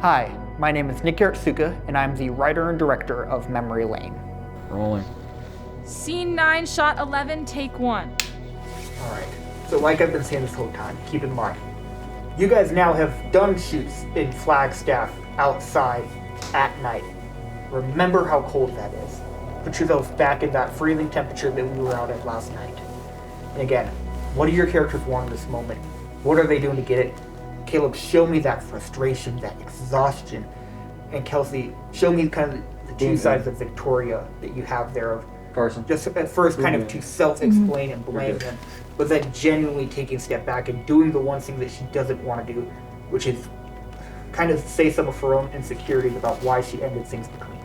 Hi, my name is Nick Hiratsuka, and I'm the writer and director of Memory Lane. Rolling. Scene 9, shot 11, take 1. Alright, so like I've been saying this whole time, keep in mind, you guys now have done shoots in Flagstaff outside at night. Remember how cold that is. Put yourselves back in that freezing temperature that we were out at last night. And again, what do your characters want in this moment? What are they doing to get it? Caleb, show me that frustration, that exhaustion. And Kelsey, show me kind of the two sides of Victoria that you have there of Carson. just at first kind of to self-explain and blame him, but then genuinely taking a step back and doing the one thing that she doesn't want to do, which is kind of say some of her own insecurities about why she ended things between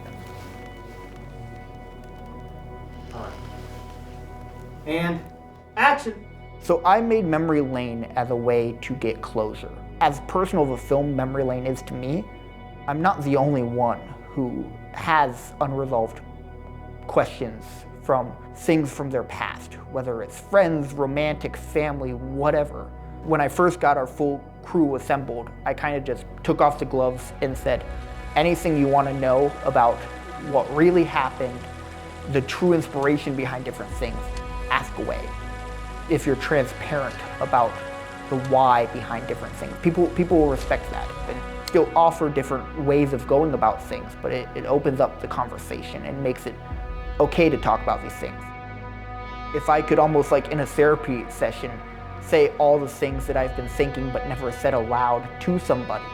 them. And action! So I made Memory Lane as a way to get closure. As personal of a film Memory Lane is to me, I'm not the only one who has unresolved questions from things from their past, whether it's friends, romantic, family, whatever. When I first got our full crew assembled, I kind of just took off the gloves and said, anything you want to know about what really happened, the true inspiration behind different things, ask away. If you're transparent about the why behind different things, people will respect that and still offer different ways of going about things, but it opens up the conversation and makes it okay to talk about these things. If I could almost like in a therapy session, say all the things that I've been thinking but never said aloud to somebody,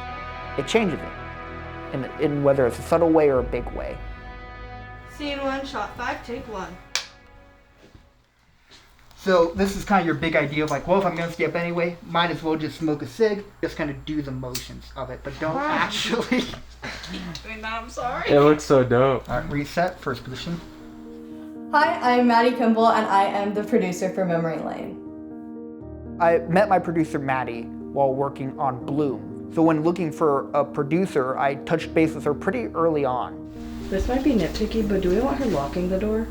it changes it, in whether it's a subtle way or a big way. Scene 1, shot 5, take 1. So this is kind of your big idea of like, well, if I'm gonna stay up anyway, might as well just smoke a cig, just kind of do the motions of it, but don't actually. Wait, no, I'm sorry. It looks so dope. All right, reset, first position. Hi, I'm Madi Kimball, and I am the producer for Memory Lane. I met my producer, Madi, while working on Bloom. So when looking for a producer, I touched base with her pretty early on. This might be nitpicky, but do we want her locking the door?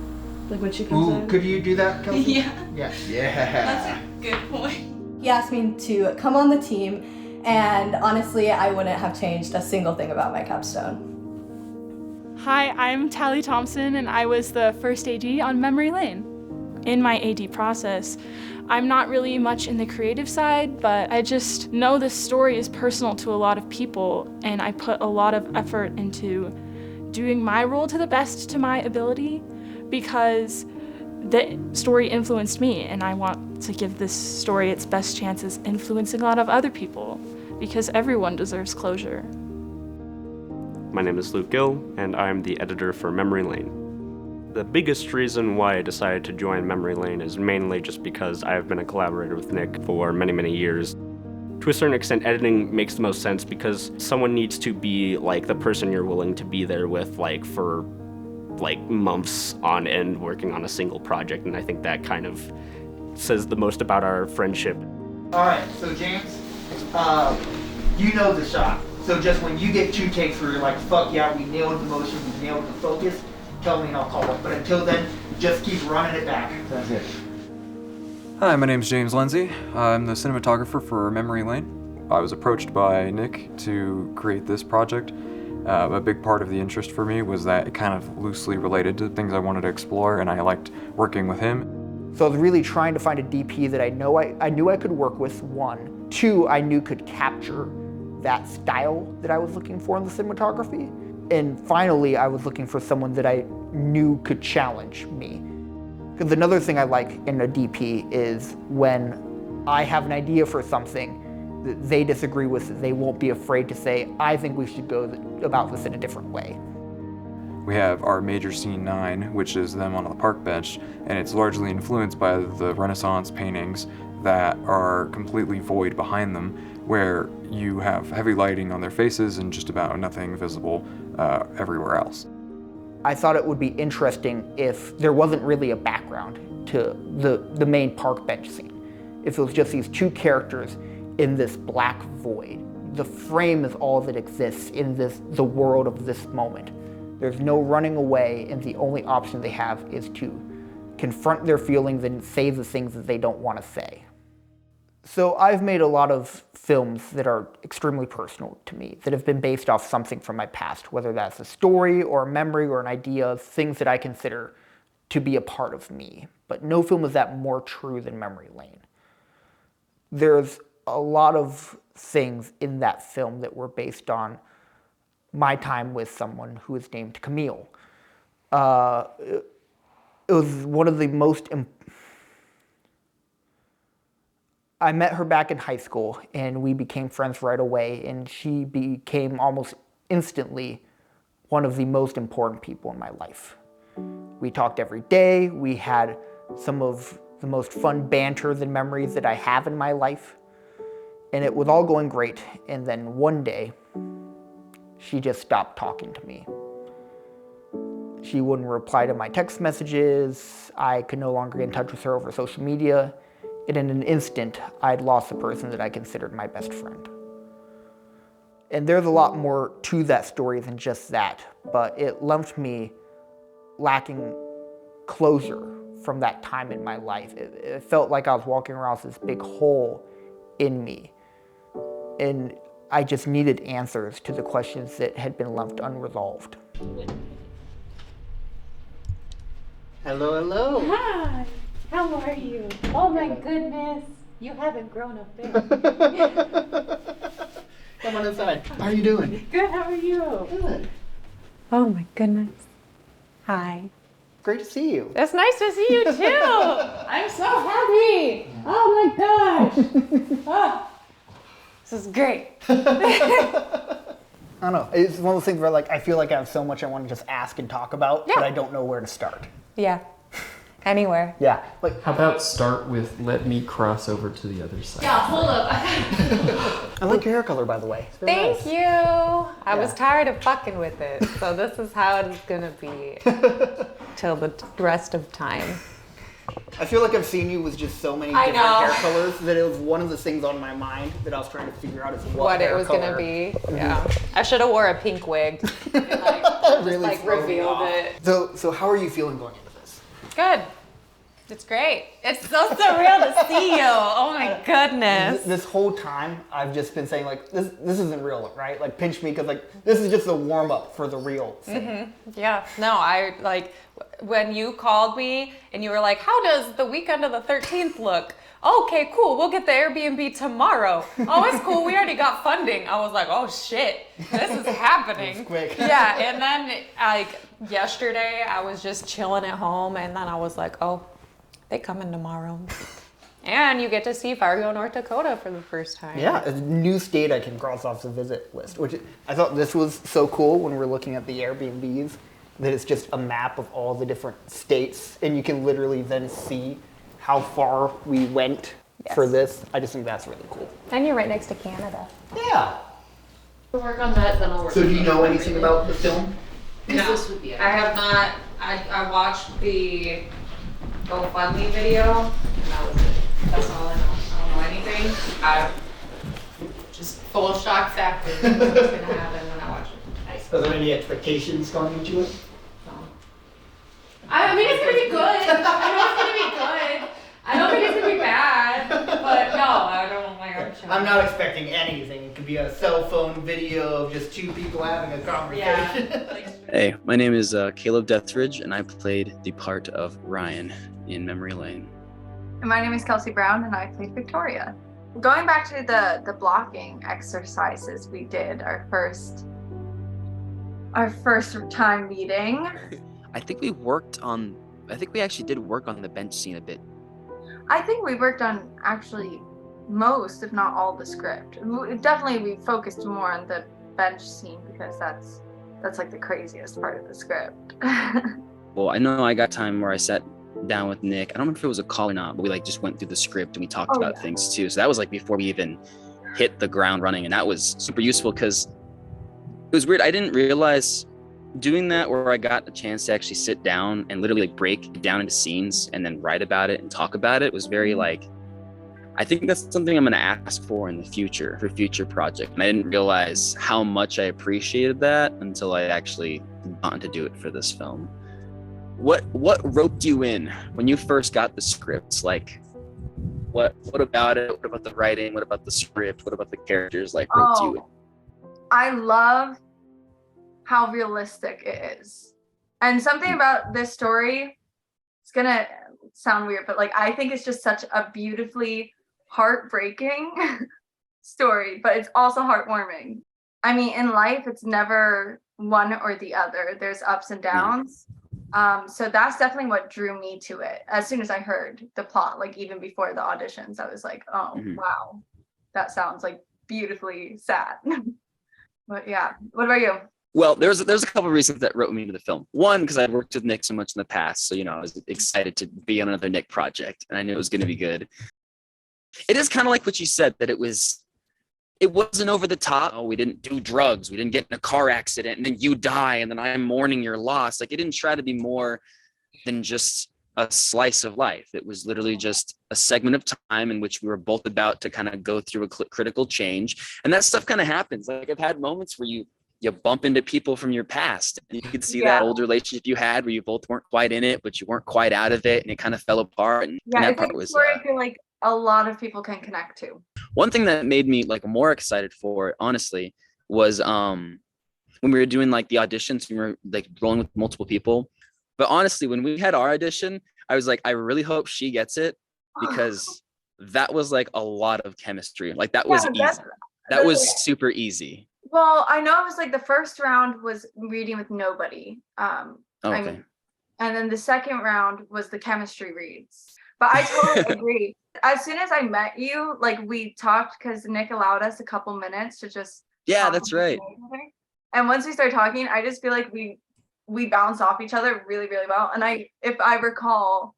Like when she comes in? Could you do that, Kelsey? Yeah. Yes. That's a good point. He asked me to come on the team, and honestly, I wouldn't have changed a single thing about my capstone. Hi, I'm Tally Thompson, and I was the first AD on Memory Lane. In my AD process, I'm not really much in the creative side, but I just know this story is personal to a lot of people, and I put a lot of effort into doing my role to the best to my ability, because the story influenced me, and I want to give this story its best chances influencing a lot of other people, because everyone deserves closure. My name is Luke Gill, and I'm the editor for Memory Lane. The biggest reason why I decided to join Memory Lane is mainly just because I've been a collaborator with Nick for many, many years. To a certain extent, editing makes the most sense because someone needs to be like the person you're willing to be there with, like for months on end working on a single project, and I think that kind of says the most about our friendship. Alright, so James, you know the shot. So just when you get 2 takes where you're like, fuck yeah, we nailed the motion, we nailed the focus, tell me and I'll call it. But until then, just keep running it back. That's it. Hi, my name's James Lindsay. I'm the cinematographer for Memory Lane. I was approached by Nick to create this project. A big part of the interest for me was that it kind of loosely related to things I wanted to explore, and I liked working with him. So I was really trying to find a DP that I knew I could work with, 1. 2, I knew could capture that style that I was looking for in the cinematography. And finally, I was looking for someone that I knew could challenge me. Because another thing I like in a DP is when I have an idea for something that they disagree with, they won't be afraid to say, I think we should go about this in a different way. We have our major scene 9, which is them on the park bench, and it's largely influenced by the Renaissance paintings that are completely void behind them, where you have heavy lighting on their faces and just about nothing visible everywhere else. I thought it would be interesting if there wasn't really a background to the main park bench scene. If it was just these 2 characters in this black void. The frame is all that exists in the world of this moment. There's no running away, and the only option they have is to confront their feelings and say the things that they don't want to say. So I've made a lot of films that are extremely personal to me, that have been based off something from my past, whether that's a story or a memory or an idea, things that I consider to be a part of me. But no film is that more true than Memory Lane. There's a lot of things in that film that were based on my time with someone who is named Camille. It was one of the most... I met her back in high school, and we became friends right away, and she became almost instantly one of the most important people in my life. We talked every day. We had some of the most fun banters and memories that I have in my life, and it was all going great. And then one day, she just stopped talking to me. She wouldn't reply to my text messages. I could no longer get in touch with her over social media. And in an instant, I'd lost the person that I considered my best friend. And there's a lot more to that story than just that, but it left me lacking closure from that time in my life. It felt like I was walking around with this big hole in me. And I just needed answers to the questions that had been left unresolved. Hello, hello. Hi. How are you? Oh my goodness. You haven't grown a bit. Come on inside. How are you doing? Good, how are you? Good. Oh my goodness. Hi. Great to see you. It's nice to see you too. I'm so happy. Oh my gosh. Oh, this is great. I don't know. It's one of those things where I feel like I have so much I want to just ask and talk about, but I don't know where to start. Yeah. Anywhere. Yeah. How about start with let me cross over to the other side? Yeah, hold up. I like your hair color, by the way. It's very Thank nice. you. I was tired of fucking with it, so this is how it's gonna be till the rest of time. I feel like I've seen you with just so many different hair colors that it was one of the things on my mind that I was trying to figure out is what it was gonna be. Yeah. I should have wore a pink wig and really revealed it. So how are you feeling going into this? Good. It's great. It's so surreal to see you. Oh my goodness. This whole time I've just been saying this isn't real, right? Pinch me because this is just a warm up for the real thing. Mm-hmm. Yeah. No, I when you called me and you were like, "How does the weekend of the 13th look?" Okay, cool. We'll get the Airbnb tomorrow. Oh, it's cool. We already got funding. I was like, oh shit, this is happening. It's quick. Yeah. And then yesterday I was just chilling at home, and then I was like, oh, they coming tomorrow. And you get to see Fargo, North Dakota for the first time. Yeah, a new state I can cross off the visit list, which I thought this was so cool when we're looking at the Airbnbs, that it's just a map of all the different states, and you can literally then see how far we went for this. I just think that's really cool. And you're right next to Canada. Yeah. We'll work on that, then I'll work So on do you know anything about the film? No, I have not. I watched the GoFundMe video, and that was it. That's all I know. I don't know anything. I just full shock factor. What's gonna happen when I watch it? Are there any expectations going into it? I mean, it's gonna be good. I know it's gonna be good. I don't think it's gonna be bad, but no, I don't like I'm sure. I'm not expecting anything. It could be a cell phone video of just two people having a conversation. Yeah. Hey, my name is Caleb Deathridge, and I played the part of Ryan in Memory Lane. And my name is Kelsey Brown, and I played Victoria. Going back to the blocking exercises we did, our first time meeting. I think we actually did work on the bench scene a bit. I think we worked on actually most, if not all, the script. Definitely we focused more on the bench scene because that's the craziest part of the script. Well, I know I got time where I sat down with Nick. I don't remember if it was a call or not, but we just went through the script and we talked about things too. So that was before we even hit the ground running, and that was super useful because it was weird. I didn't realize doing that where I got a chance to actually sit down and literally break down into scenes and then write about it and talk about it was very I think that's something I'm going to ask for in the future for future project. And I didn't realize how much I appreciated that until I actually wanted to do it for this film. What roped you in when you first got the scripts? What about it? What about the writing? What about the script? What about the characters like roped you in? I love how realistic it is. And something about this story, it's gonna sound weird, but like I think it's just such a beautifully heartbreaking story, but it's also heartwarming. I mean, in life, it's never one or the other. There's ups and downs. So that's definitely what drew me to it. As soon as I heard the plot, like even before the auditions, I was like, oh, wow, that sounds like beautifully sad. But yeah, what about you? Well, there's a couple of reasons that wrote me to the film. One, because I'd worked with Nick so much in the past, so I was excited to be on another Nick project, and I knew it was going to be good. It is kind of like what you said, that it wasn't over the top. Oh, we didn't do drugs, we didn't get in a car accident, and then you die, and then I'm mourning your loss. Like, it didn't try to be more than just a slice of life. It was literally just a segment of time in which we were both about to kind of go through a critical change, and that stuff kind of happens. Like, I've had moments where you bump into people from your past, and you could see that old relationship you had where you both weren't quite in it, but you weren't quite out of it, and it kind of fell apart. And that part was I feel like a lot of people can connect to. one thing that made me like more excited for it, honestly, was when we were doing like the auditions, we were like rolling with multiple people. But honestly, when we had our audition, I was like, I really hope she gets it, because that was like a lot of chemistry. Like that was easy. That was super easy. Well, I know it was like the first round was reading with nobody. Okay. And then the second round was the chemistry reads. But I totally agree. As soon as I met you, like we talked because Nick allowed us a couple minutes to just that's right. And once we started talking, I just feel like we bounced off each other really, really well. And if I recall,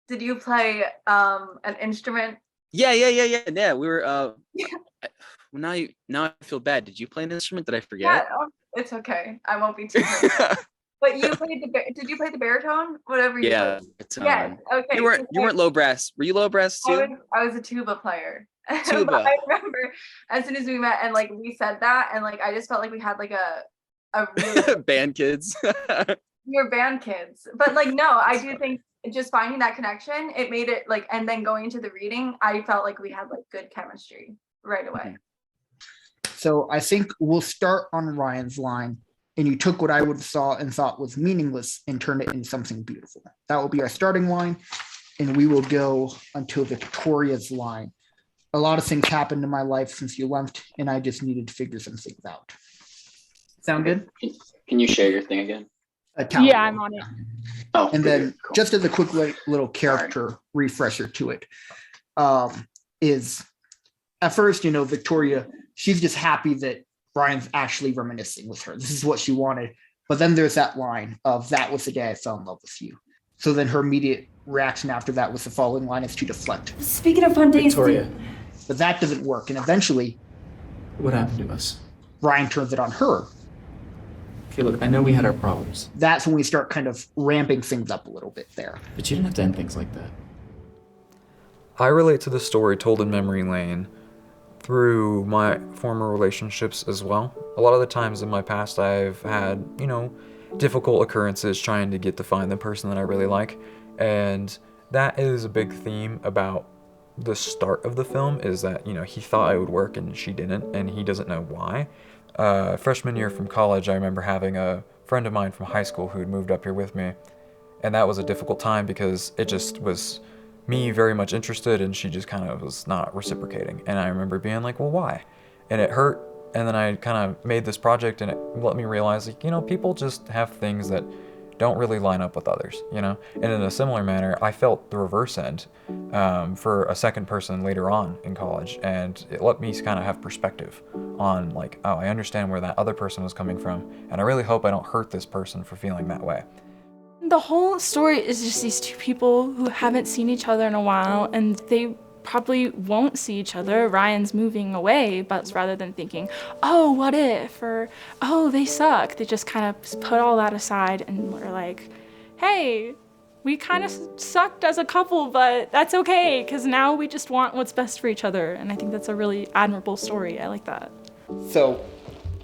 did you play an instrument? Yeah. We were now I feel bad. Did you play an instrument? Did I forget? Yeah, it's okay. I won't be too hurt. But you played did you play the baritone? Whatever you played. Yeah. Okay. You weren't low brass. Were you low brass too? I was a tuba player. Tuba. But I remember as soon as we met and like we said that, and like I just felt like we had like a really band kids. We were band kids. But like no, I do think just finding that connection, it made it like, and then going into the reading, I felt like we had like good chemistry right away. So I think we'll start on Ryan's line, and you took what I would have saw and thought was meaningless and turned it into something beautiful. That will be our starting line, and we will go until Victoria's line. A lot of things happened in my life since you left, and I just needed to figure some things out. Sound good? Can you share your thing again? Yeah, I'm on it. Oh, and then just as a quick little character refresher to it, is at first, Victoria, she's just happy that Brian's actually reminiscing with her. This is what she wanted. But then there's that line of, that was the day I fell in love with you. So then her immediate reaction after that was the following line is to deflect. Speaking of fun days, Victoria. But that doesn't work. And eventually, what happened to us? Brian turns it on her. Okay, look, I know we had our problems. That's when we start kind of ramping things up a little bit there. But you didn't have to end things like that. I relate to the story told in Memory Lane through my former relationships as well. A lot of the times in my past, I've had, difficult occurrences trying to get to find the person that I really like. And that is a big theme about the start of the film, is that, he thought it would work and she didn't, and he doesn't know why. Freshman year from college, I remember having a friend of mine from high school who had moved up here with me. And that was a difficult time because it just was me very much interested, and she just kind of was not reciprocating. And I remember being like, well, why? And it hurt. And then I kind of made this project, and it let me realize, people just have things that don't really line up with others, And in a similar manner, I felt the reverse end for a second person later on in college. And it let me kind of have perspective on like, oh, I understand where that other person was coming from. And I really hope I don't hurt this person for feeling that way. The whole story is just these two people who haven't seen each other in a while, and they probably won't see each other. Ryan's moving away, but rather than thinking, oh, what if, or oh, they suck, they just kind of put all that aside and we're like, hey, we kind of sucked as a couple, but that's okay, because now we just want what's best for each other. And I think that's a really admirable story. I like that. So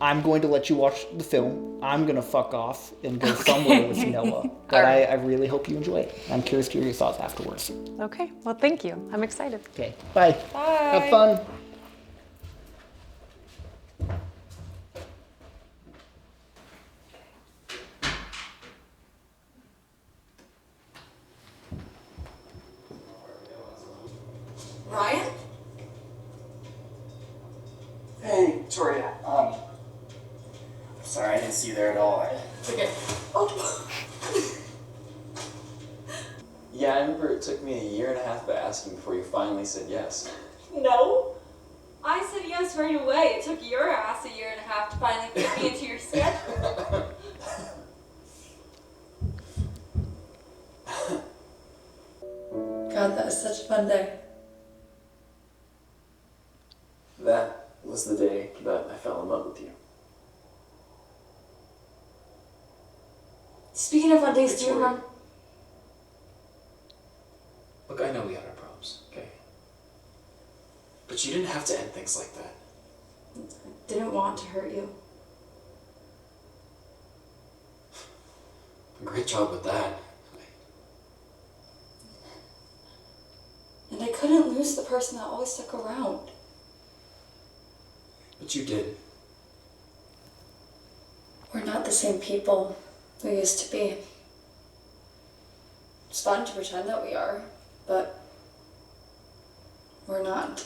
I'm going to let you watch the film. I'm going to fuck off and go somewhere with Noah. But All right. I really hope you enjoy it. I'm curious to hear your thoughts afterwards. Okay, well, thank you. I'm excited. Okay, bye. Bye. Have fun. Ryan? Hey, Victoria. Sorry, I didn't see you there at all. It's okay. Oh. Yeah, I remember it took me a year and a half of asking before you finally said yes. No. I said yes right away. It took your ass a year and a half to finally fit me into your schedule. God, that was such a fun day. That was the day that I fell in love with you. Speaking of fun days, do you remember? Look, I know we had our problems, okay? But you didn't have to end things like that. I didn't want to hurt you. Great job with that. And I couldn't lose the person that always stuck around. But you did. We're not the same people we used to be. It's fun to pretend that we are, but we're not.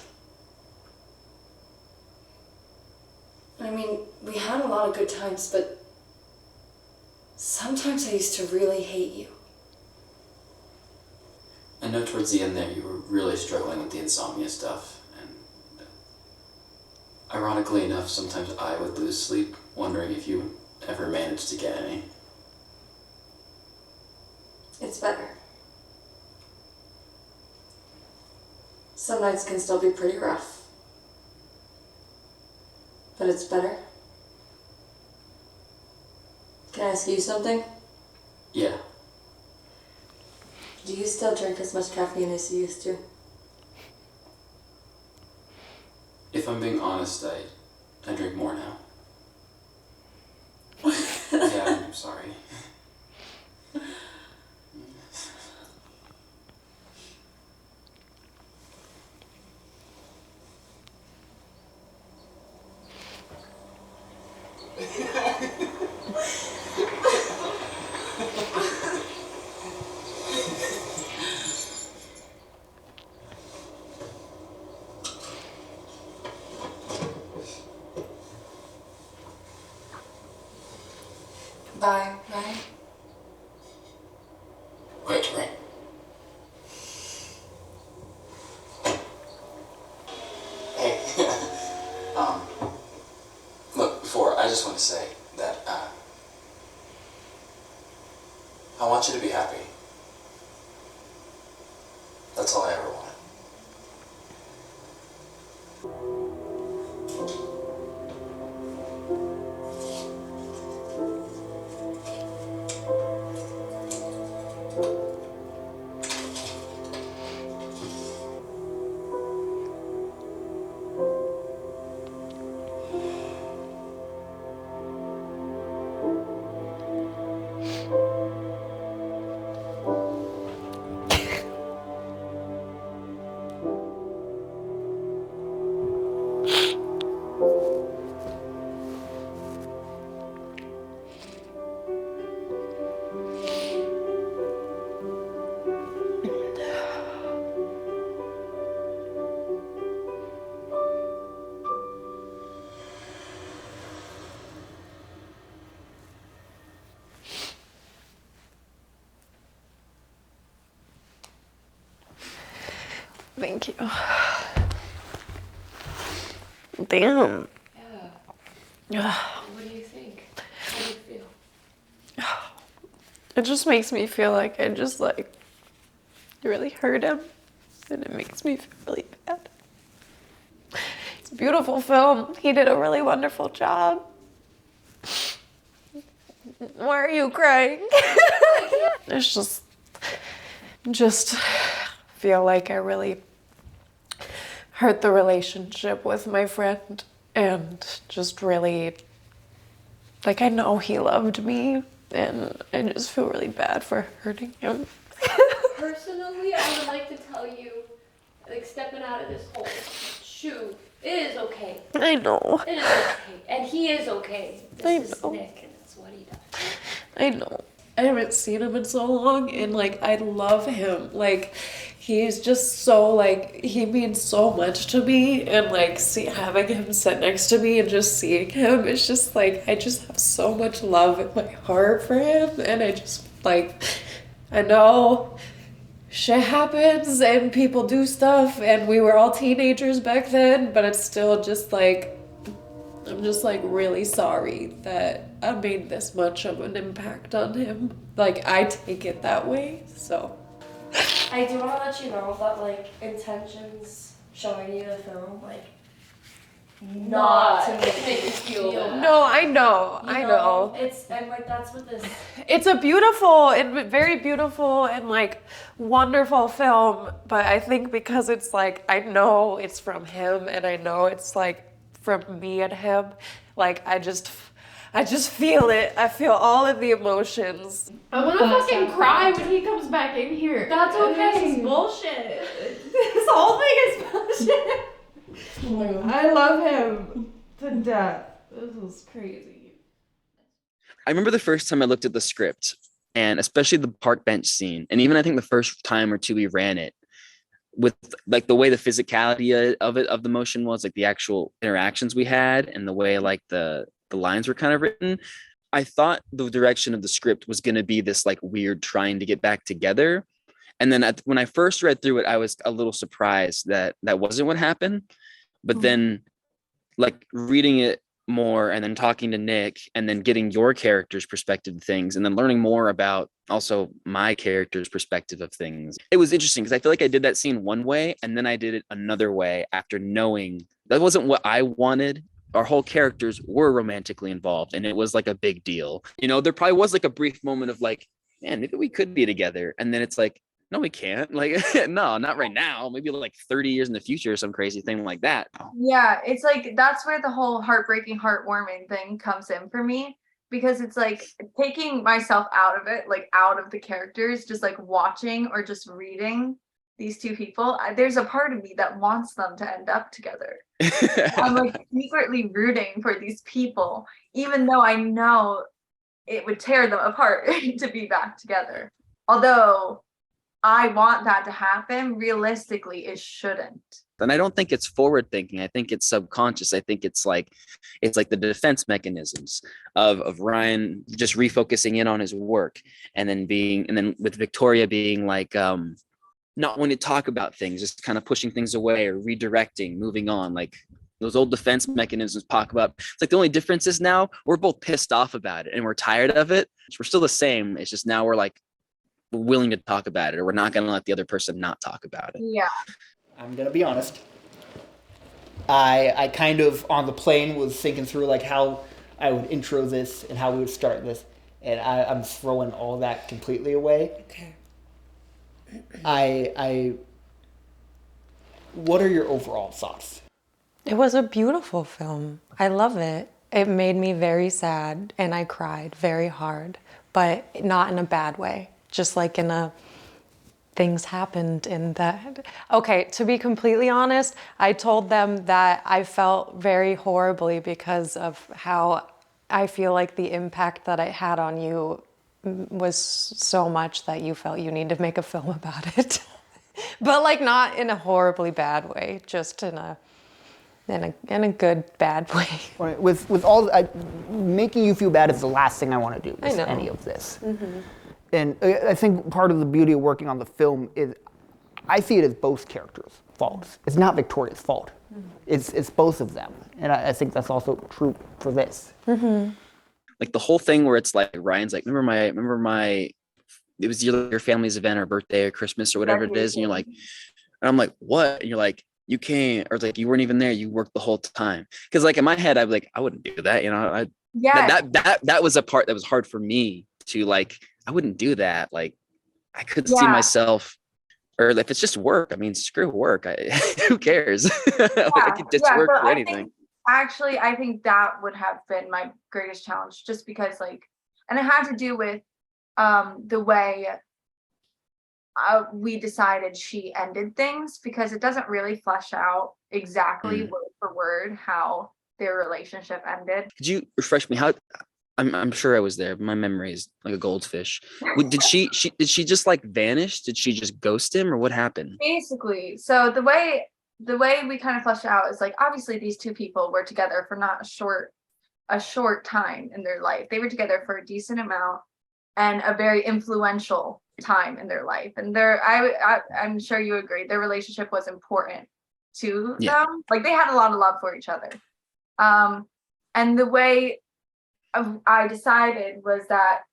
I mean, we had a lot of good times, but sometimes I used to really hate you. I know towards the end there you were really struggling with the insomnia stuff, and ironically enough, sometimes I would lose sleep, wondering if you ever managed to get any. It's better. Some nights can still be pretty rough, but it's better. Can I ask you something? Yeah. Do you still drink as much caffeine as you used to? If I'm being honest, I drink more now. Yeah, I'm sorry. Bye, Ryan. Wait. Hey, look, before, I just want to say that, I want you to be happy. That's all I ever wanted. Thank you. Damn. Yeah. What do you think? How do you feel? It just makes me feel like I just really hurt him, and it makes me feel really bad. It's a beautiful film. He did a really wonderful job. Why are you crying? It's just feel like I really hurt the relationship with my friend and just really Like, I know he loved me, and I just feel really bad for hurting him. Personally, I would like to tell you, like, stepping out of this whole shoe, it is okay. I know. It is okay. And he is okay. This is Nick, and that's what he does. I know. I haven't seen him in so long, and like, I love him. Like, he's just so, like, he means so much to me, and like, having him sit next to me and just seeing him, it's just like, I just have so much love in my heart for him, and I just, like, I know shit happens and people do stuff, and we were all teenagers back then, but it's still just like, I'm just like really sorry that I made this much of an impact on him. Like, I take it that way, so. I do want to let you know that, like, intentions showing you the film, like, not to make you feel bad. No, I know. It's, and like, that's what this. It's a beautiful and very beautiful and like wonderful film, but I think because it's like, I know it's from him and I know it's like from me and him, like I just feel it. I feel all of the emotions. I want to fucking cry when he comes back in here. That's okay. This is bullshit. This whole thing is bullshit. Oh my God. I love him to death. This is crazy. I remember the first time I looked at the script, and especially the park bench scene, and even I think the first time or two we ran it, with like the way the physicality of the motion was, like the actual interactions we had, and the way like the lines were kind of written. I thought the direction of the script was going to be this like weird trying to get back together. And then when I first read through it, I was a little surprised that that wasn't what happened. But then like reading it more and then talking to Nick and then getting your character's perspective of things and then learning more about also my character's perspective of things. It was interesting because I feel like I did that scene one way and then I did it another way after knowing that wasn't what I wanted. Our whole characters were romantically involved and it was like a big deal. You know, there probably was like a brief moment of like, man, maybe we could be together. And then it's like, no, we can't. Like, no, not right now. Maybe like 30 years in the future or some crazy thing like that. Yeah, it's like that's where the whole heartbreaking, heartwarming thing comes in for me, because it's like taking myself out of it, like out of the characters, just like watching or just reading these two people. There's a part of me that wants them to end up together. I'm like secretly rooting for these people, even though I know it would tear them apart to be back together. Although I want that to happen, realistically, it shouldn't. And I don't think it's forward thinking. I think it's subconscious. I think it's like the defense mechanisms of Ryan just refocusing in on his work and then with Victoria being like not wanting to talk about things, just kind of pushing things away or redirecting, moving on. Like those old defense mechanisms pop up. It's like the only difference is now we're both pissed off about it and we're tired of it. We're still the same. It's just now we're like willing to talk about it, or we're not going to let the other person not talk about it. Yeah. I'm going to be honest. I kind of on the plane was thinking through like how I would intro this and how we would start this. And I'm throwing all that completely away. Okay. What are your overall thoughts? It was a beautiful film. I love it. It made me very sad and I cried very hard, but not in a bad way. Just like in a things happened in that. Okay, to be completely honest, I told them that I felt very horribly because of how I feel like the impact that it had on you was so much that you felt you need to make a film about it. But like not in a horribly bad way, just in a good bad way. Right. With all making you feel bad is the last thing I want to do with any of this. Mm-hmm. And I think part of the beauty of working on the film is I see it as both characters' faults. It's not Victoria's fault. Mm-hmm. It's both of them. And I think that's also true for this. Mm-hmm. Like the whole thing where it's like Ryan's like, remember my it was your family's event or birthday or Christmas or whatever it is, and you're like, and I'm like, what? And you're like, you can't, or like you weren't even there, you worked the whole time. Because like in my head, I'd be like, I wouldn't do that, you know. That was a part that was hard for me to like. I wouldn't do that. Like, I could see myself, or if it's just work, I mean, screw work. Who cares? Like, I could just work for anything. Actually, I think that would have been my greatest challenge, just because like, and it had to do with the way we decided she ended things, because it doesn't really flesh out exactly word for word how their relationship ended. Could you refresh me? How I'm sure I was there, but my memory is like a goldfish. Did she just like vanish? Did she just ghost him, or what happened? Basically, so the way we kind of flesh out is like, obviously these two people were together for not a short time in their life. They were together for a decent amount and a very influential time in their life. And I'm sure you agree, their relationship was important to them. Like, they had a lot of love for each other. And the way I decided was that,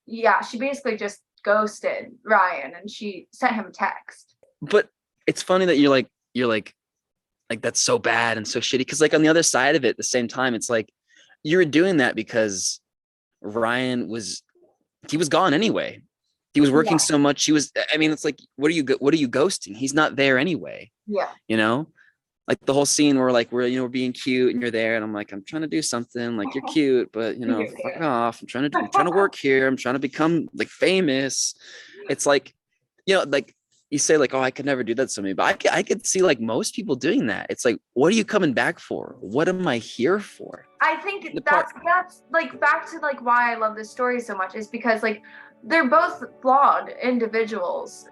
she basically just ghosted Ryan, and she sent him a text. But it's funny that you're like that's so bad and so shitty, because like on the other side of it, at the same time, it's like you were doing that because Ryan was gone anyway. He was working so much. It's like, what are you ghosting? He's not there anyway. Yeah. You know, like the whole scene where like we're being cute and you're there, and I'm like, I'm trying to do something, like, you're cute, but fuck off. I'm trying to work here. I'm trying to become like famous. It's like, like you say like, oh, I could never do that to somebody, but I could see like most people doing that. It's like, what are you coming back for? What am I here for? I think that's like back to like why I love this story so much, is because like they're both flawed individuals,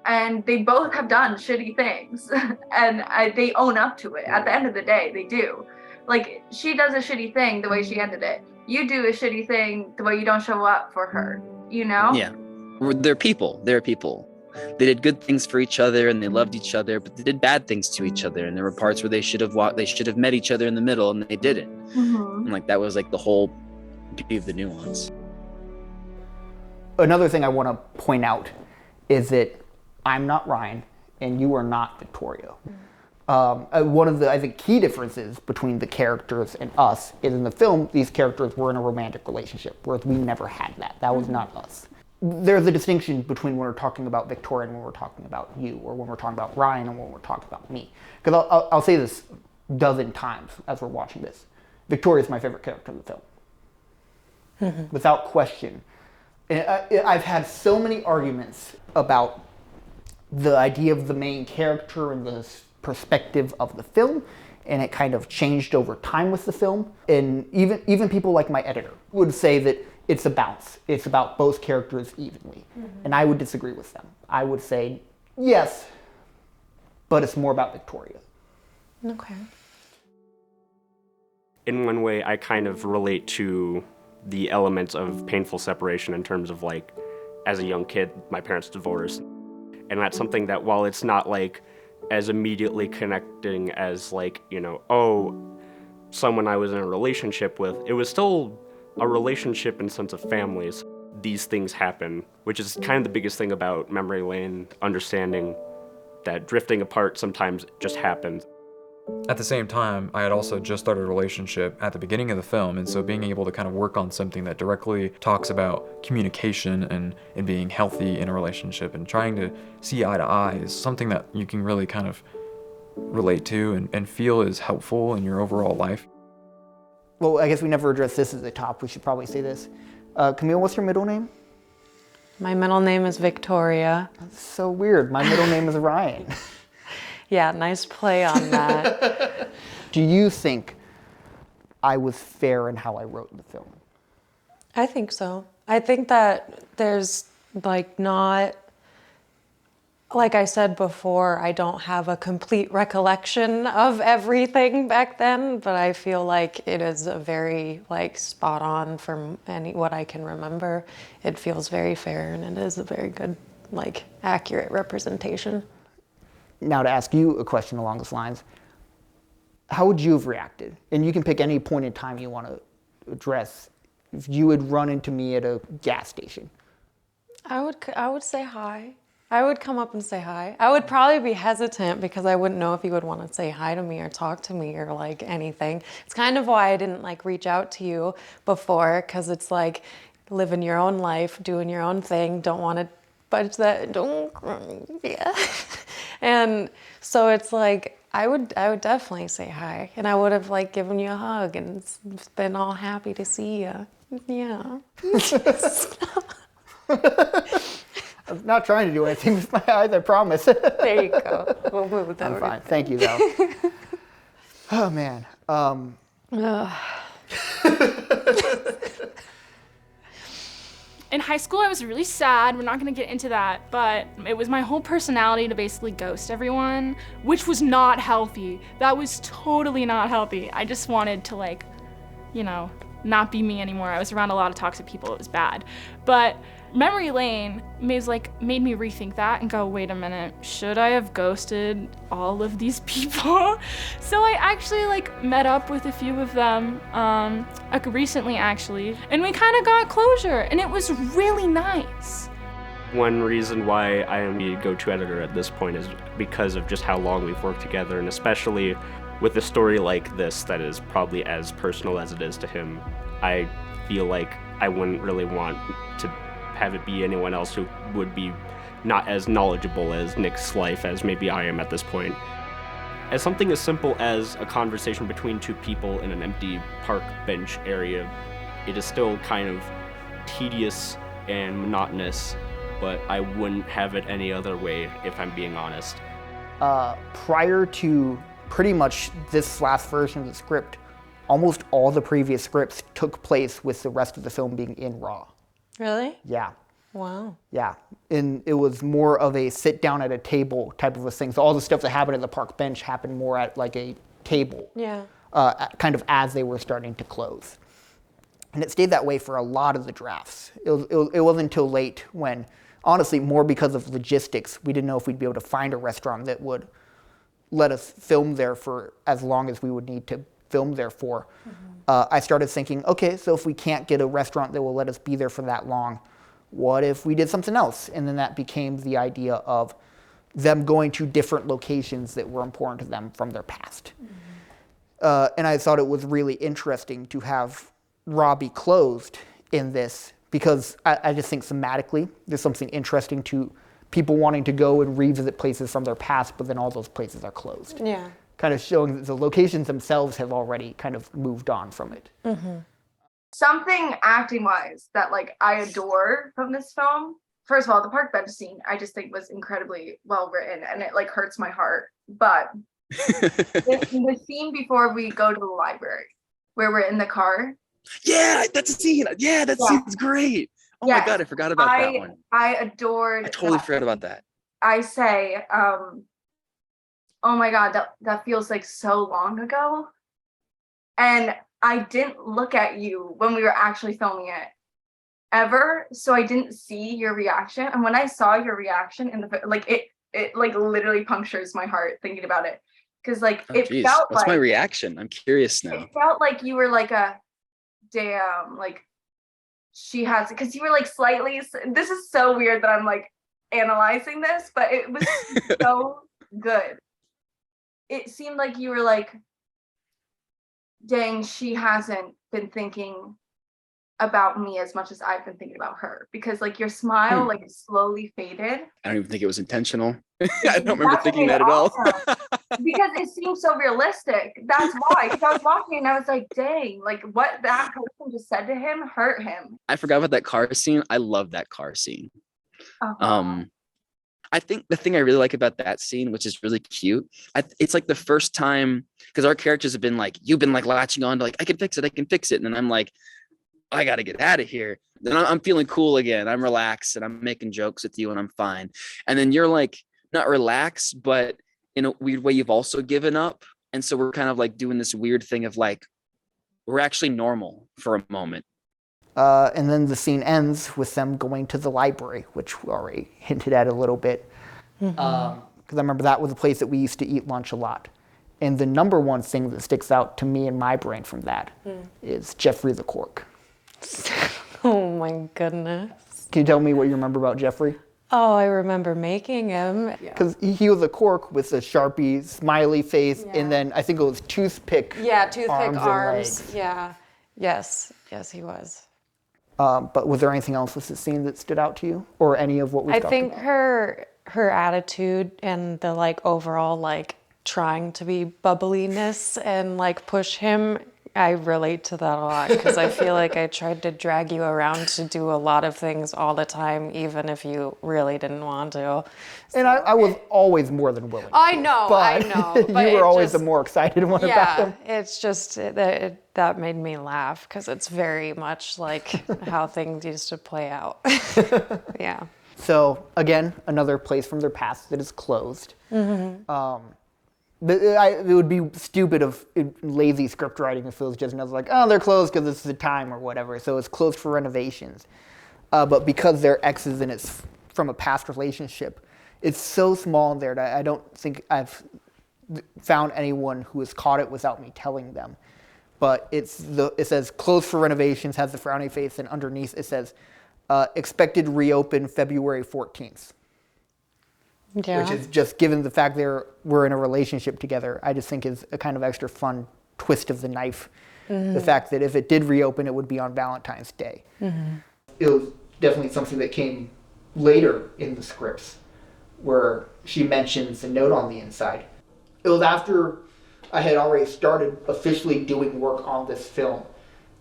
and they both have done shitty things, and they own up to it. At the end of the day, they do. Like, she does a shitty thing the way she ended it. You do a shitty thing the way you don't show up for her, Yeah. They're people. They did good things for each other and they loved each other, but they did bad things to each other. And there were parts where they should have met each other in the middle, and they didn't. And like, that was like the whole beauty of the nuance. Another thing I want to point out is that I'm not Ryan and you are not Victoria. One of the, I think, key differences between the characters and us is, in the film, these characters were in a romantic relationship, whereas we never had that. That was not us. There's a distinction between when we're talking about Victoria and when we're talking about you, or when we're talking about Ryan and when we're talking about me. Because I'll say this a dozen times as we're watching this. Victoria is my favorite character in the film. Without question. And I've had so many arguments about the idea of the main character and the perspective of the film, and it kind of changed over time with the film. And even people like my editor would say that it's a balance. It's about both characters evenly. And I would disagree with them. I would say, yes, but it's more about Victoria. Okay. In one way, I kind of relate to the elements of painful separation in terms of, like, as a young kid, my parents divorced. And that's something that, while it's not like as immediately connecting as, like, someone I was in a relationship with, it was still a relationship in sense of families. These things happen, which is kind of the biggest thing about Memory Lane, understanding that drifting apart sometimes just happens. At the same time, I had also just started a relationship at the beginning of the film, and so being able to kind of work on something that directly talks about communication and being healthy in a relationship and trying to see eye to eye is something that you can really kind of relate to and feel is helpful in your overall life. Well, I guess we never addressed this at the top. We should probably say this. Camille, what's your middle name? My middle name is Victoria. That's so weird. My middle name is Ryan. Yeah, nice play on that. Do you think I was fair in how I wrote the film? I think so. I think that there's not, like I said before, I don't have a complete recollection of everything back then, but I feel like it is a very spot on from what I can remember. It feels very fair, and it is a very good, accurate representation. Now, to ask you a question along those lines, how would you have reacted? And you can pick any point in time you want to address. If you had run into me at a gas station. I would say hi. I would come up and say hi. I would probably be hesitant because I wouldn't know if you would want to say hi to me or talk to me or anything. It's kind of why I didn't reach out to you before, because it's living your own life, doing your own thing, don't want to budge that, don't, yeah. And so it's I would definitely say hi, and I would have like given you a hug and been all happy to see you. Yeah. I'm not trying to do anything with my eyes, I promise. There you go. We'll move that. I'm fine. Thank you, though. Oh, man. In high school, I was really sad. We're not gonna get into that, but it was my whole personality to basically ghost everyone, which was not healthy. That was totally not healthy. I just wanted to, like, you know, not be me anymore. I was around a lot of toxic people. It was bad. But Memory Lane made me rethink that and go, wait a minute, should I have ghosted all of these people? So I actually like met up with a few of them recently actually, and we kind of got closure, and it was really nice. One reason why I am the go-to editor at this point is because of just how long we've worked together, and especially with a story like this that is probably as personal as it is to him, I feel like I wouldn't really want to have it be anyone else who would be not as knowledgeable as Nick's life as maybe I am at this point. As something as simple as a conversation between two people in an empty park bench area, it is still kind of tedious and monotonous, but I wouldn't have it any other way if I'm being honest. Prior to pretty much this last version of the script, almost all the previous scripts took place with the rest of the film being in RAW. Really? Yeah. Wow. Yeah. And it was more of a sit down at a table type of a thing. So all the stuff that happened at the park bench happened more at like a table. Yeah. Kind of as they were starting to close. And it stayed that way for a lot of the drafts. It wasn't until late when, honestly, more because of logistics, we didn't know if we'd be able to find a restaurant that would let us film there for as long as we would need to film there for. I started thinking, okay, so if we can't get a restaurant that will let us be there for that long, what if we did something else? And then that became the idea of them going to different locations that were important to them from their past. And I thought it was really interesting to have Robbie closed in this because I just think thematically there's something interesting to people wanting to go and revisit places from their past, but then all those places are closed. Yeah. Kind of showing that the locations themselves have already kind of moved on from it. Something acting-wise that like I adore from this film. First of all, the park bench scene I just think was incredibly well written, and it like hurts my heart. But the scene before we go to the library, where we're in the car. Yeah, that's a scene. Yeah, that scene's great. Oh my God, I forgot about that one. I adored. I totally forgot about that. I say, oh my God, that feels like so long ago. And I didn't look at you when we were actually filming it ever, so I didn't see your reaction. And when I saw your reaction in the like, it like literally punctures my heart thinking about it, because like What's my reaction? I'm curious now. It felt like you were like a damn, like she has, because you were like slightly. This is so weird that I'm like analyzing this, but it was so good. It seemed like you were like, dang, she hasn't been thinking about me as much as I've been thinking about her, because like your smile like slowly faded. I don't even think it was intentional. I don't remember thinking that at all. Because it seemed so realistic. That's why. Because I was watching and I was like, dang, like what that person just said to him hurt him. I forgot about that car scene. I love that car scene. I think the thing I really like about that scene, which is really cute, it's like the first time, because our characters have been like, you've been like latching on to like, I can fix it. And then I'm like, I got to get out of here. Then I'm feeling cool again. I'm relaxed and I'm making jokes with you and I'm fine. And then you're like, not relaxed, but in a weird way, you've also given up. And so we're kind of like doing this weird thing of like, we're actually normal for a moment. And then the scene ends with them going to the library, which we already hinted at a little bit. Because I remember that was a place that we used to eat lunch a lot. And the number one thing that sticks out to me in my brain from that is Jeffrey the Cork. Oh my goodness. Can you tell me what you remember about Jeffrey? Oh, I remember making him. Because he was a cork with a Sharpie smiley face, and then I think it was toothpick arms. Yeah. Yes, he was. But was there anything else with the scene that stood out to you, or any of what we talked about? I think her attitude and the like overall like trying to be bubbliness and like push him. I relate to that a lot because I feel like I tried to drag you around to do a lot of things all the time, even if you really didn't want to. And I was always more than willing. I know. But you were always the more excited one about him. Yeah, it's just that made me laugh because it's very much like how things used to play out. Yeah. So again, another place from their past that is closed. It would be stupid of lazy script writing if it was just another like, oh, they're closed because this is the time or whatever. So it's closed for renovations. But because they're exes and it's from a past relationship, it's so small in there that I don't think I've found anyone who has caught it without me telling them. But it says closed for renovations, has the frowny face, and underneath it says expected reopen February 14th. Yeah. Which is just, given the fact we're in a relationship together, I just think is a kind of extra fun twist of the knife. The fact that if it did reopen, it would be on Valentine's Day. It was definitely something that came later in the scripts, where she mentions a note on the inside. It was after I had already started officially doing work on this film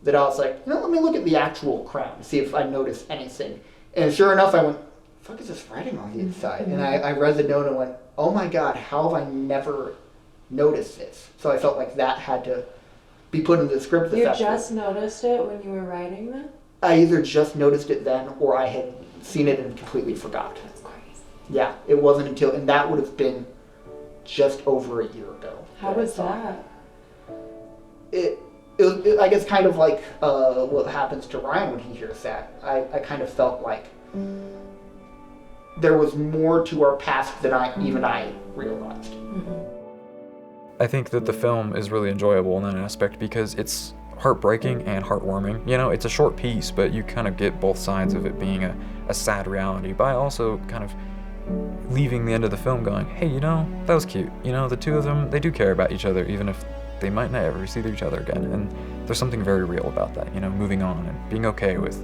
that I was like, let me look at the actual crown, see if I noticed anything. And sure enough, I went, fuck is this writing on the inside? And I read the note and went, oh my God, how have I never noticed this? So I felt like that had to be put into the script. You just noticed it when you were writing them? I either just noticed it then or I had seen it and completely forgot. That's crazy. Yeah, it wasn't until, and that would have been just over a year ago. How was that? It I guess kind of like what happens to Ryan when he hears that. I kind of felt like there was more to our past than I realized. I think that the film is really enjoyable in that aspect because it's heartbreaking and heartwarming. You know, it's a short piece, but you kind of get both sides of it being a sad reality by also kind of leaving the end of the film going, hey, you know, that was cute. You know, the two of them, they do care about each other, even if they might not ever see each other again. And there's something very real about that, you know, moving on and being okay with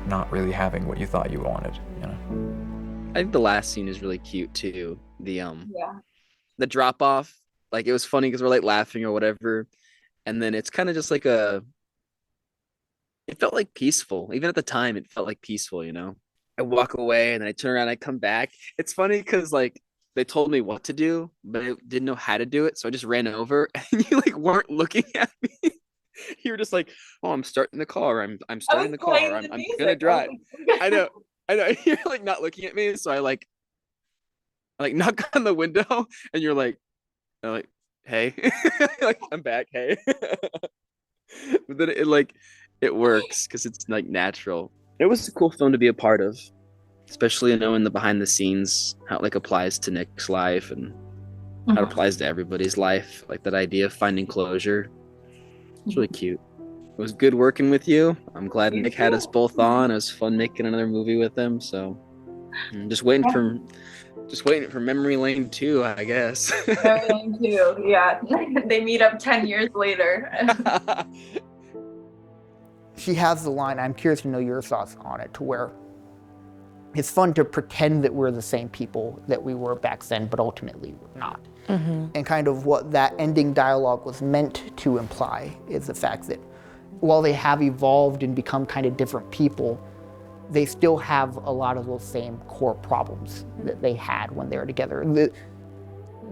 not really having what you thought you wanted, you know. I think the last scene is really cute too. The drop off, like it was funny because we're like laughing or whatever, and then it's kind of just like it felt like peaceful. Even at the time, it felt like peaceful, you know. I walk away and then I turn around, I come back. It's funny because like they told me what to do, but I didn't know how to do it, so I just ran over, and you like weren't looking at me. You were just like, "Oh, I'm starting the car. I'm starting the car. I'm gonna drive." I know. You're like not looking at me, so I like knock on the window, and you're like, "Hey," like I'm back. Hey, but then it works because it's like natural. It was a cool film to be a part of, especially knowing the behind the scenes, how it like applies to Nick's life and how it applies to everybody's life. Like that idea of finding closure. It's really cute. It was good working with you. I'm glad Nick had us both on. It was fun making another movie with him. So I'm just waiting for Memory Lane 2, I guess. Memory Lane 2, yeah. They meet up 10 years later. She has the line, I'm curious to know your thoughts on it, to where it's fun to pretend that we're the same people that we were back then, but ultimately we're not. And kind of what that ending dialogue was meant to imply is the fact that while they have evolved and become kind of different people, they still have a lot of those same core problems that they had when they were together.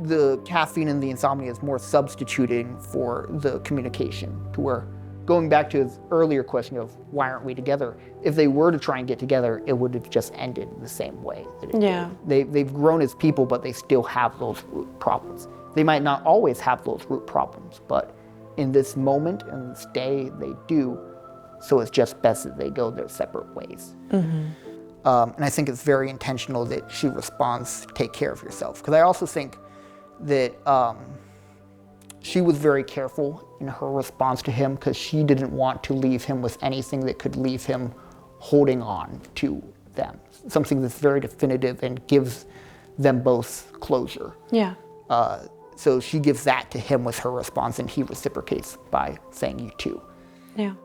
The caffeine and the insomnia is more substituting for the communication, to where, going back to his earlier question of why aren't we together, if they were to try and get together, it would have just ended the same way that it did. They've grown as people, but they still have those root problems. They might not always have those root problems, but in this moment and this day, they do. So it's just best that they go their separate ways. And I think it's very intentional that she responds, take care of yourself. Because I also think that she was very careful in her response to him, because she didn't want to leave him with anything that could leave him holding on to them. Something that's very definitive and gives them both closure. So she gives that to him with her response, and he reciprocates by saying you too.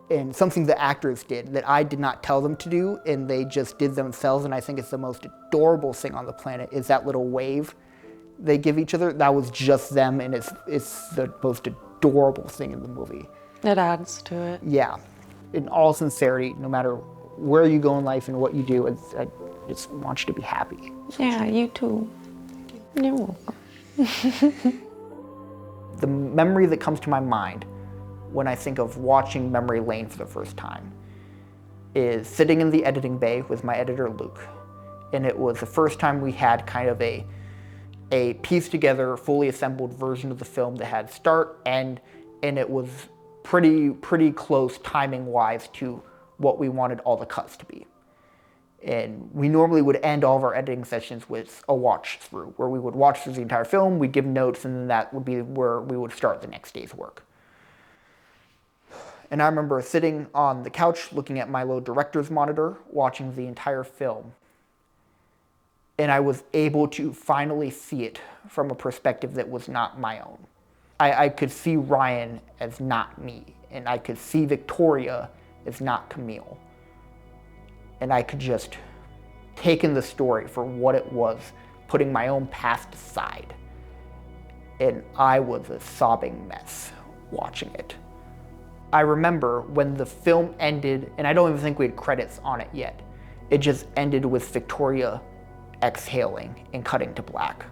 And something the actors did that I did not tell them to do, and they just did themselves, and I think it's the most adorable thing on the planet, is that little wave they give each other, that was just them, and it's the most adorable thing in the movie. It adds to it. Yeah. In all sincerity, no matter where you go in life and what you do, I just want you to be happy. Yeah, you too. You're welcome. The memory that comes to my mind when I think of watching Memory Lane for the first time is sitting in the editing bay with my editor, Luke. And it was the first time we had kind of a pieced together, fully assembled version of the film that had start, end, and it was pretty close timing-wise to what we wanted all the cuts to be. And we normally would end all of our editing sessions with a watch through, where we would watch through the entire film, we'd give notes, and then that would be where we would start the next day's work. And I remember sitting on the couch looking at my little director's monitor, watching the entire film. And I was able to finally see it from a perspective that was not my own. I could see Ryan as not me, and I could see Victoria as not Camille. And I could just take in the story for what it was, putting my own past aside. And I was a sobbing mess watching it. I remember when the film ended, and I don't even think we had credits on it yet, it just ended with Victoria exhaling and cutting to black.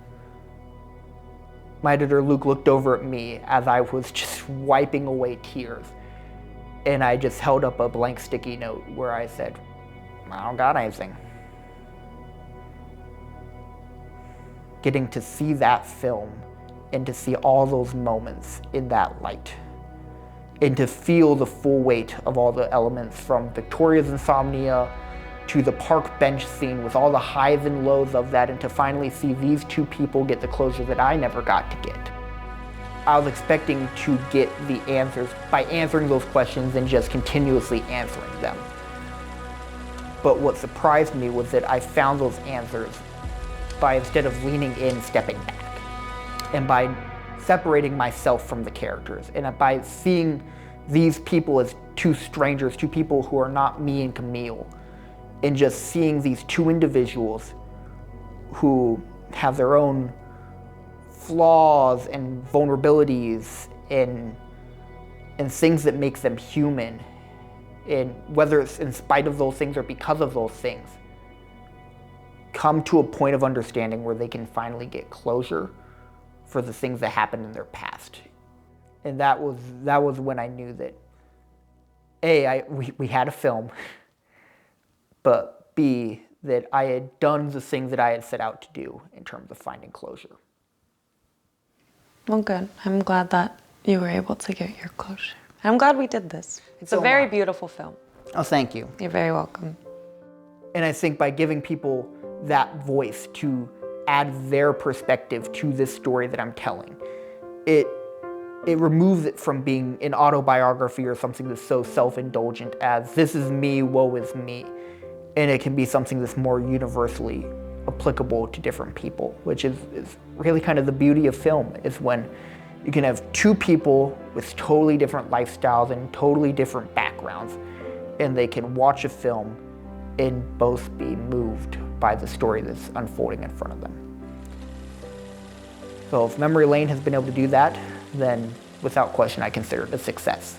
My editor Luke looked over at me as I was just wiping away tears, and I just held up a blank sticky note where I said, I don't got anything. Getting to see that film and to see all those moments in that light, and to feel the full weight of all the elements from Victoria's insomnia to the park bench scene with all the highs and lows of that, and to finally see these two people get the closure that I never got to get. I was expecting to get the answers by answering those questions and just continuously answering them. But what surprised me was that I found those answers by, instead of leaning in, stepping back. And by separating myself from the characters. And by seeing these people as two strangers, two people who are not me and Camille. And just seeing these two individuals who have their own flaws and vulnerabilities and things that make them human. And whether it's in spite of those things or because of those things, come to a point of understanding where they can finally get closure for the things that happened in their past. And that was when I knew that A, we had a film, but B, that I had done the things that I had set out to do in terms of finding closure. Well, good. I'm glad that you were able to get your closure. I'm glad we did this. It's a very beautiful film. Oh, thank you. You're very welcome. And I think by giving people that voice to add their perspective to this story that I'm telling, it removes it from being an autobiography or something that's so self-indulgent as this is me, woe is me. And it can be something that's more universally applicable to different people, which is really kind of the beauty of film, is when you can have two people with totally different lifestyles and totally different backgrounds, and they can watch a film and both be moved by the story that's unfolding in front of them. So if Memory Lane has been able to do that, then without question I consider it a success.